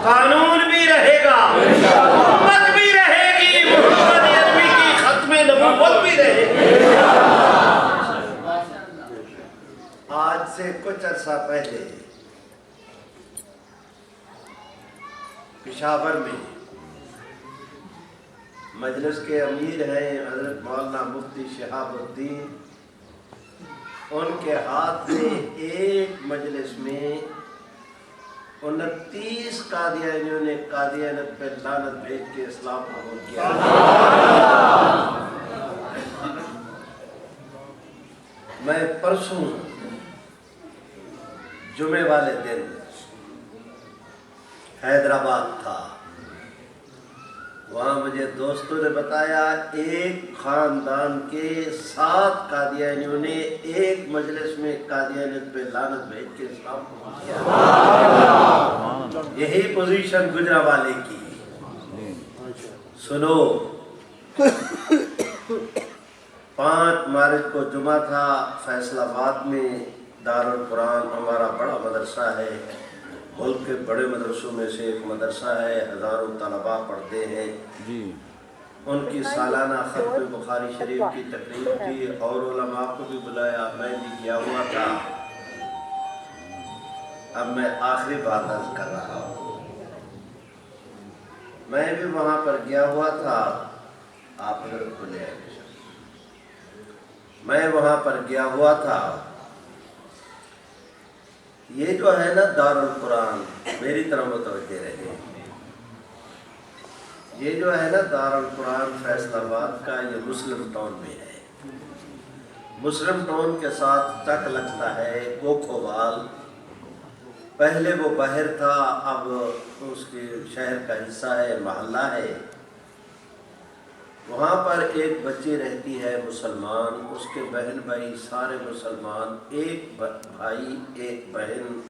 قانون بھی رہے گا, امت بھی رہے گی, محمد عربی کی ختم نبوت بھی رہے گی. آج سے کچھ عرصہ پہلے پشاور میں مجلس کے امیر ہیں حضرت مولانا مفتی شہاب الدین, ان کے ہاتھ میں ایک مجلس میں 29 قادیانیوں نے قادیانیت پہ لعنت بھیج کے اسلام قبول کیا. میں پرسوں جمعے والے دن حیدرآباد تھا. وہاں مجھے دوستوں نے بتایا ایک خاندان کے 7 قادیانیوں نے ایک مجلس میں قادیانیت پہ لعنت بھیج کے اسلام قبول کیا. یہی پوزیشن گجرانوالے کی. سنو 5 مارچ کو جمعہ تھا. فیصل آباد میں دارالقرآن ہمارا بڑا مدرسہ ہے. ملک کے بڑے مدرسوں میں سے ایک مدرسہ ہے. ہزاروں طلباء پڑھتے ہیں. ان کی سالانہ ختم بخاری شریف کی تقریب تھی اور علماء کو بھی بلایا. میں بھی گیا ہوا تھا. اب میں آخری بات عرض کر رہا ہوں. میں بھی وہاں پر گیا ہوا تھا. آپ حضرت کو لے آئے. میں وہاں پر گیا ہوا تھا. یہ جو ہے نا دارالقرآن، میری طرف متوجہ رہے. یہ جو ہے نا دارالقرآن فیصل آباد کا، یہ مسلم ٹاؤن میں ہے. مسلم ٹاؤن کے ساتھ تک لگتا ہے کوکھوال. پہلے وہ بحر تھا، اب اس کے شہر کا حصہ ہے، محلہ ہے. وہاں پر ایک بچی رہتی ہے مسلمان. اس کے بہن بھائی سارے مسلمان. ایک بھائی ایک بہن